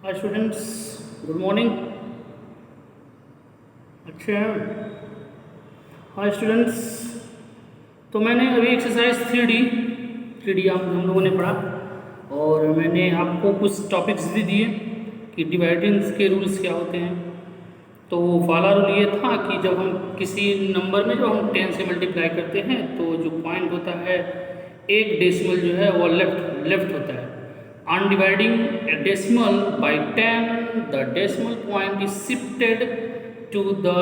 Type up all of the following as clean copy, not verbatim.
Hi students, good morning. अच्छे हैं? Hi students, तो मैंने अभी एक्सरसाइज 3D हम लोगों ने पढ़ा और मैंने आपको कुछ टॉपिक्स भी दिए कि डिवाइडेंस के रूल्स क्या होते हैं। तो पहला रूल ये था कि जब हम किसी नंबर में जो हम 10 से मल्टीप्लाई करते हैं तो जो पॉइंट होता है, एक डेसिमल जो है वो लेफ्ट लेफ्ट होता है। On dividing a decimal by 10, the decimal point is shifted to the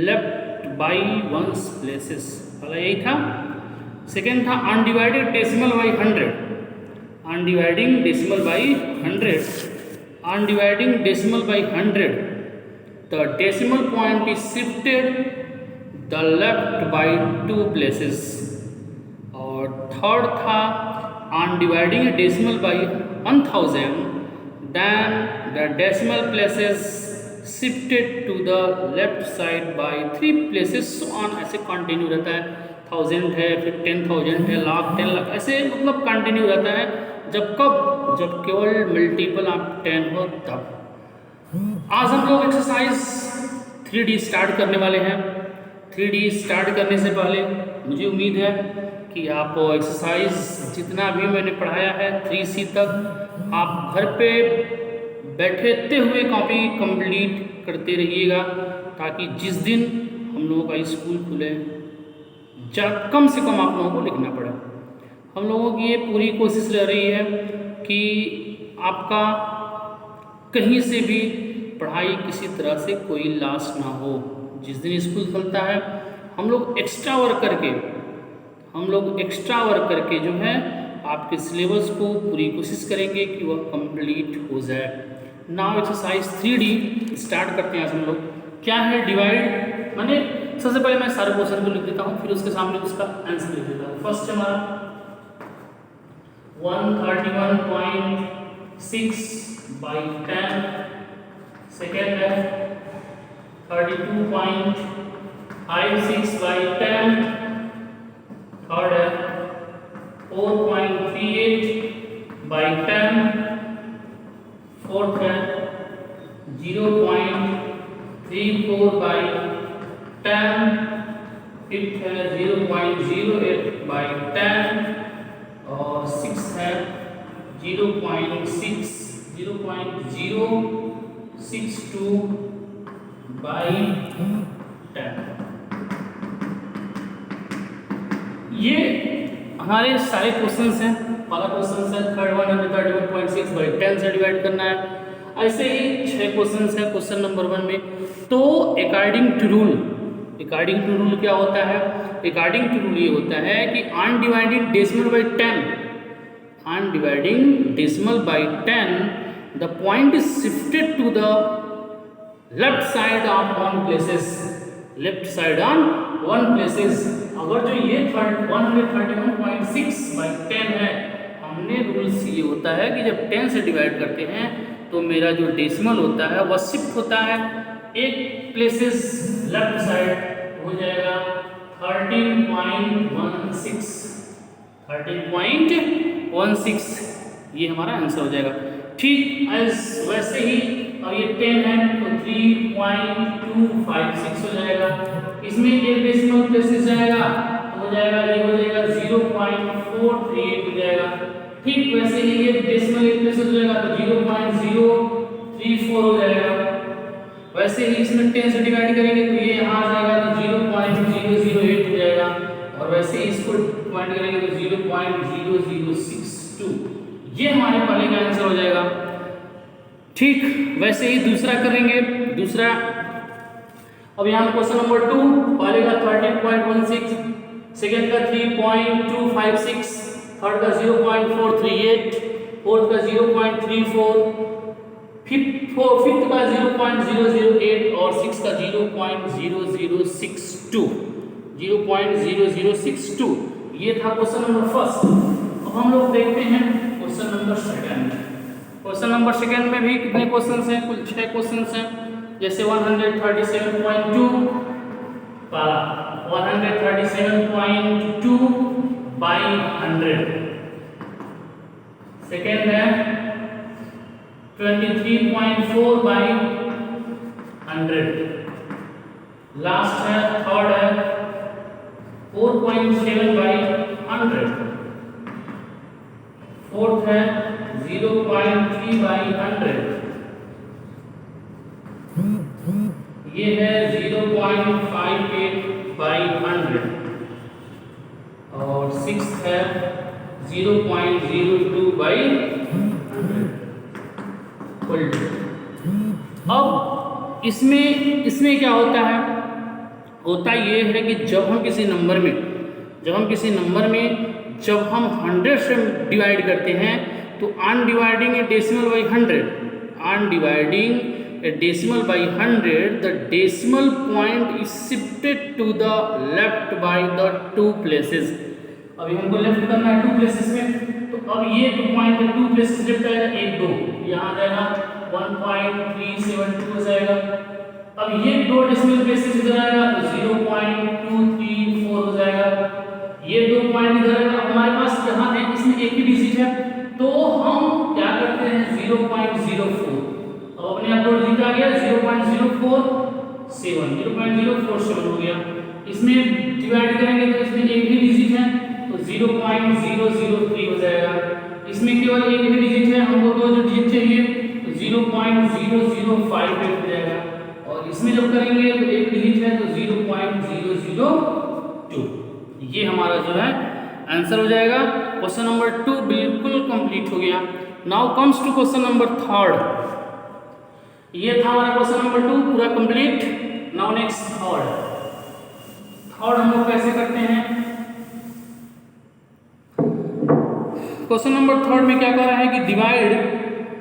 left by one's places। पहला यही था। सेकेंड था undivided decimal by 100। Undividing decimal by 100, undividing decimal by 100, the decimal point is shifted the left by 2 places। और third था on dividing a decimal by 1000, then the decimal places shifted to the left side by 3 places, so on। ऐसे continue रहता है। 1000 है, फिर 10,000 है, लाख, 10 लाख, ऐसे मतलब कंटिन्यू रहता है। जब केवल मल्टीपल आप 10 हो तब। आज हम लोग एक्सरसाइज 3D स्टार्ट करने वाले हैं। 3D स्टार्ट करने से पहले मुझे उम्मीद है कि आप एक्सरसाइज जितना भी मैंने पढ़ाया है 3C तक, आप घर पे बैठते हुए कॉपी कंप्लीट करते रहिएगा, ताकि जिस दिन हम लोगों का स्कूल खुले कम से कम आप लोगों को लिखना पड़े। हम लोगों की ये पूरी कोशिश रह रही है कि आपका कहीं से भी पढ़ाई किसी तरह से कोई लॉस ना हो। जिस दिन स्कूल खुलता है हम लोग एक्स्ट्रा वर्क करके जो है आपके सिलेबस को पूरी कोशिश करेंगे कि वह कंप्लीट हो जाए। नाउ एक्सरसाइज 3D स्टार्ट करते हैं। आज हम लोग क्या है, डिवाइड माने सबसे पहले मैं सारे क्वेश्चन को लिख देता हूँ, फिर उसके सामने उसका आंसर लिख देता हूँ। फर्स्ट हमारा 131.6 by 10, सेकेंड है 32.56 by 10, थर्ड है 4.38 by 10, फोर्थ है 0.34 by 10, फिफ्थ है 0.08 by 10 और सिक्स है 0.062 by 10। ये हमारे सारे क्वेश्चंस हैं। पहला क्वेश्चन है 131.6 बाई 10 से डिवाइड करना है। ऐसे ही 6 क्वेश्चंस हैं क्वेश्चन नंबर 1 में। तो अकॉर्डिंग टू रूल क्या होता है? अकॉर्डिंग टू रूल ये होता है कि undivided decimal by 10 the point is shifted to the left side on one places. अगर जो ये 131.6 बाई 10 है, हमने रूल्स ये होता है कि जब 10 से डिवाइड करते हैं तो मेरा जो डेसिमल होता है वह शिफ्ट होता है एक प्लेसेस लेफ्ट साइड, हो जाएगा 13.16। ये हमारा आंसर हो जाएगा। ठीक वैसे ही अब ये 10 है तो 3.256 हो जाएगा। इसमें एक डेसिमल प्लेसेस जाएगा तो हो जाएगा 0.438 हो जाएगा। ठीक वैसे ही ये डेसिमल एक प्लेसेस हो जाएगा तो 0.034 हो जाएगा। वैसे ही इसमें 10 से डिवाइड करेंगे तो ये यहाँ आ जाएगा तो 0.008 हो जाएगा। और वैसे ही इसको डिवाइड करेंगे तो 0.0062। ये हमारे पहले का आंसर हो जाएगा। ठीक वैसे ही दूसरा करेंगे। दूसरा अब यहाँ क्वेश्चन नंबर 2, पहले का 13.16, सेकेंड का 3.256, थर्ड का 0.438, फोर्थ का 0.34, फिफ्थ का 0.008 और सिक्स का 0.0062। ये था क्वेश्चन नंबर फर्स्ट। अब हम लोग देखते हैं question number second. Question number second में भी कितने क्वेश्चन हैं? कुल 6 क्वेश्चन हैं। जैसे 137.2 पहला 137.2 बाई 100, सेकेंड है 23.4 बाई 100। लास्ट है थर्ड है 4.7 बाई 100। फोर्थ है 0.3 बाई 100। ये है 0.58 बाई 100। और सिक्स्थ है 0.02 बाई 100। अब इसमें क्या होता है? होता ये है कि जब हम किसी नंबर में जब हम 100 से डिवाइड करते हैं तो on dividing a decimal by 100, the decimal point is shifted to the left by the 2 places। अभी हमको लेफ्ट करना है 2 प्लेसेस में, तो अब ये जो पॉइंट है 2 प्लेसेस लेफ्ट आएगा 1 2, यहाँ जाएगा 1.372 हो जाएगा। अब ये 2 डेसिमल प्लेसेस इधर आएगा तो 0.234 हो जाएगा। ये 2 पॉइंट इधर आएगा। हमारे पास यहाँ है इसमें एक ही डिजिट है तो हम क्या करते हैं 0.04। अब अपने आप 2 डिजिट आ गया 0.047 हो गया। इसमें डिवाइड करेंगे तो इसमें एक ही डिजिट है तो 0.003 हो जाएगा। इसमें केवल एक ही डिजिट है, हमको 2 जो डिजिट चाहिए तो 0.0058 हो जाएगा। और इसमें जब करेंगे तो एक डिजिट है तो 0.002। ये हमारा जो है आंसर हो जाएगा। क्वेश्चन नंबर 2 बिल्कुल कंप्लीट हो गया। Now comes to question number 3। ये था हमारा क्वेश्चन नंबर 2 पूरा कंप्लीट। नाउ नेक्स्ट थर्ड हम लोग कैसे करते हैं? क्वेश्चन नंबर 3 में क्या कर रहा है कि डिवाइड,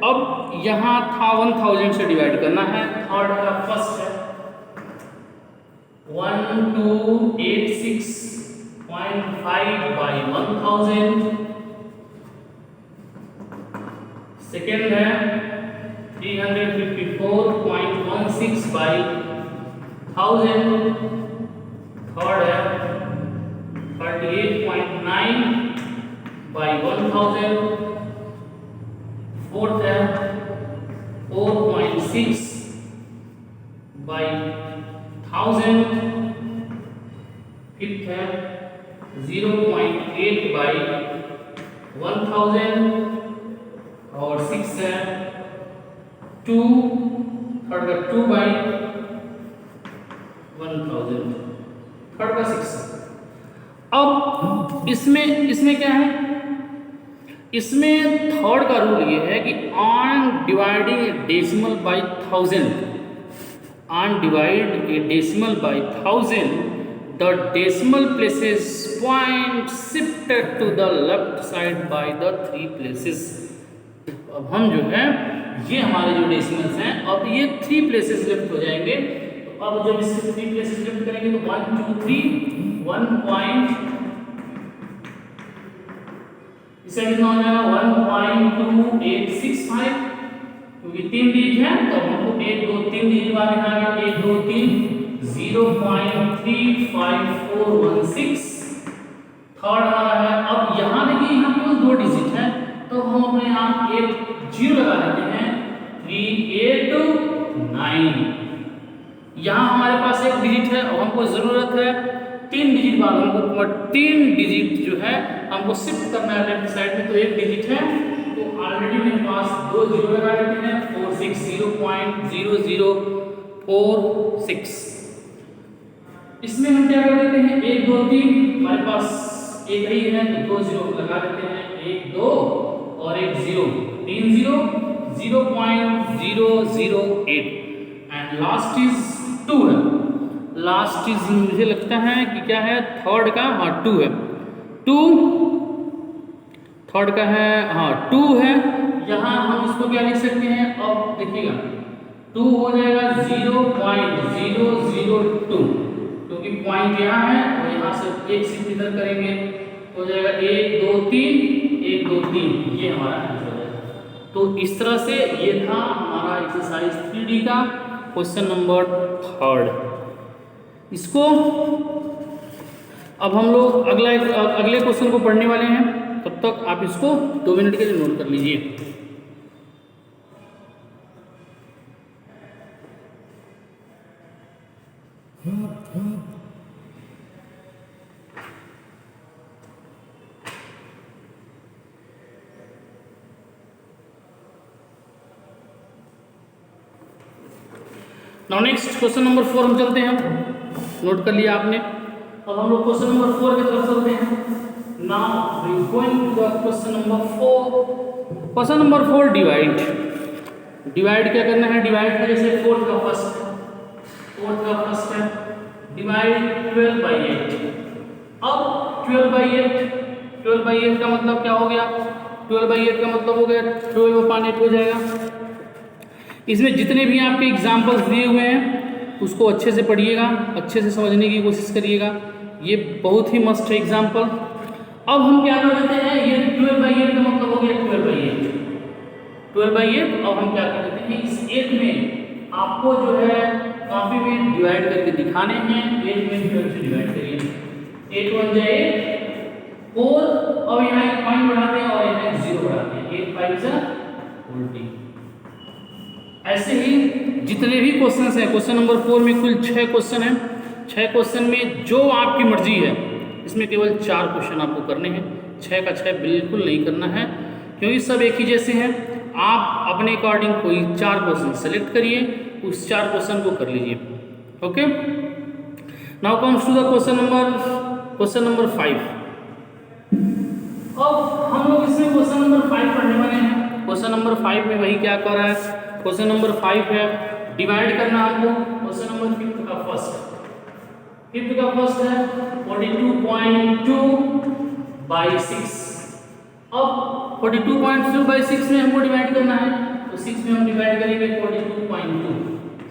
अब यहाँ था 1000 से डिवाइड करना है। थर्ड का फर्स्ट है 1286.5 बाई 1000। सेकेंड है 354.16 बाई 1000। थर्ड है 38.9 बाई 1000। फोर्थ है 4.6 बाई 1000। फिफ्थ है 0.8 बाई 1000। और सिक्स है 2, थर्ड का 2 बाई 1000। थर्ड का 6। अब इसमें क्या है? इसमें थर्ड का रूल ये है कि on dividing a decimal by 1000, the decimal places point shifted to the left side by the 3 places. अब हम जो है ये हमारे जो डेसिमल्स हैं अब ये 3 प्लेसेस लेफ्ट हो जाएंगे। तो अब जब इससे 3 प्लेसेस लेफ्ट करेंगे तो 1 2 3 1 पॉइंट, इसे कितना हो जाएगा 1.2865 क्योंकि 3 डिजिट है तो हमको 1 2 3 डिजिट वाले आ गया 1 2 3 0.35416। थर्ड हमारा है। अब यहाँ देखिए यहाँ पे 2 डिजिट है तो हम अपने यहाँ एक 0 लगा देते हैं 389। यहाँ हमारे पास एक डिजिट है और हमको जरूरत है 3 डिजिट बाद हमको 3 डिजिट जो है हमको शिफ्ट करना है लेफ्ट साइड में। तो एक डिजिट है तो ऑलरेडी मेरे पास 2 0 लगा देते हैं 460.0046। इसमें हम क्या कर देते हैं 1 2 3 हमारे पास एक ही है तो 2 0 लगा देते हैं 1 2 और एक 0 3 0 0.008 एंड लास्ट इज 2 है। लास्ट इज मुझे लगता है कि क्या है थर्ड का 2 है। 2 थर्ड का है 2 है। यहाँ हम इसको क्या लिख सकते हैं? अब देखिएगा 2 हो जाएगा 0.002 क्योंकि पॉइंट यहाँ है और यहाँ से एक शिफ्ट इधर करेंगे तो हो जाएगा 1 2 3 1 2 3। ये हमारा आंसर हो जाएगा। तो इस तरह से ये था हमारा एक्सरसाइज 3D का क्वेश्चन नंबर 3। इसको अब हम लोग अगले क्वेश्चन को पढ़ने वाले हैं। तब तक आप इसको 2 मिनट के लिए नोट कर लीजिए। नाउ नेक्स्ट क्वेश्चन नंबर 4 हम चलते हैं। नोट कर लिया आपने। अब हम लोग क्वेश्चन नंबर 4 की तरफ चलते हैं। Now we going to the question number 4। Question number 4, divide. Divide क्या करना है? डिवाइड है जैसे 4 का फर्स्ट है डिवाइड 12 by 8। अब 12 by 8 का मतलब क्या हो गया? 12 by 8 का मतलब हो गया 12 upon 8 हो जाएगा। इसमें जितने भी आपके एग्जाम्पल्स दिए हुए हैं उसको अच्छे से पढ़िएगा, अच्छे से समझने की कोशिश करिएगा। ये बहुत ही मस्त है एग्जाम्पल। अब हम क्या कर देते हैं, ये 12 by 8 का मतलब हो गया 12 by 8। 12 by 8। अब हम क्या कर देते हैं, इस 8 में आपको जो है कॉपी में डिवाइड करके दिखाने हैं। 8 में 12 से डिवाइड करिए। 8 1 जाए 4। अब यहाँ एक पॉइंट बढ़ाते हैं और यहाँ 0 बढ़ाते हैं। 8 5 जा 40। ऐसे ही जितने भी क्वेश्चंस हैं, क्वेश्चन नंबर 4 में कुल 6 क्वेश्चन हैं। 6 क्वेश्चन में जो आपकी मर्जी है, इसमें केवल 4 क्वेश्चन आपको करने हैं। 6 का 6 बिल्कुल नहीं करना है, क्योंकि सब एक ही जैसे हैं। आप अपने अकॉर्डिंग कोई 4 क्वेश्चन सेलेक्ट करिए, उस 4 क्वेश्चन को कर लीजिए। Okay, now comes to the question number 5। अब हम लोग इसमें क्वेश्चन नंबर 5 पढ़ने वाले हैं। क्वेश्चन नंबर 5 में वही क्या कर रहा है, क्वेश्चन नंबर 5 है डिवाइड करना हमको। क्वेश्चन नंबर 5 का फर्स्ट है 42.2 by 6। अब 42.2 by 6 में हमको डिवाइड करना है, तो 6 में हम डिवाइड करेंगे 42.2।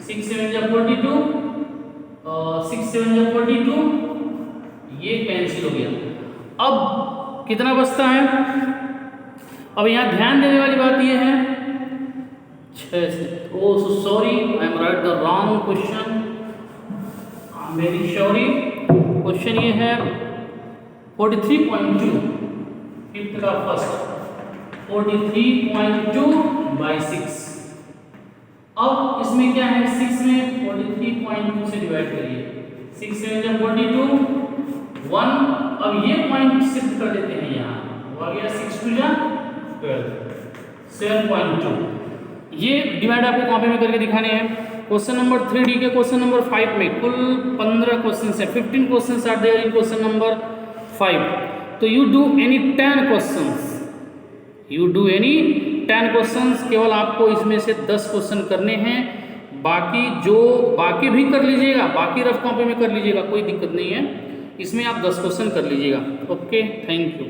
6 7 जा 42, 6 7 जा 42, ये कैंसिल हो गया। अब कितना बचता है? अब यहाँ ध्यान देने वाली बात ये है, sorry I am right the wrong question, I am very sorry. Question ये है 43.2, फिफ्थ का फर्स्ट 43.2 by 6। अब इसमें क्या है, 6 में 43.2 से डिवाइड करिए। 6 7 जब 42 1। अब ये पॉइंट शिफ्ट कर देते हैं, यहाँ हो गया 6 2 जा 12 7.2। ये डिवाइड आपको कॉपी में करके दिखाने हैं। क्वेश्चन नंबर 3D के क्वेश्चन नंबर 5 में कुल 15 क्वेश्चन है। 15 question are there in question number 5। तो यू डू एनी 10 क्वेश्चंस। केवल आपको इसमें से 10 क्वेश्चन करने हैं। बाकी भी कर लीजिएगा, बाकी रफ कॉपी में कर लीजिएगा, कोई दिक्कत नहीं है। इसमें आप 10 क्वेश्चन कर लीजिएगा। Okay, thank you.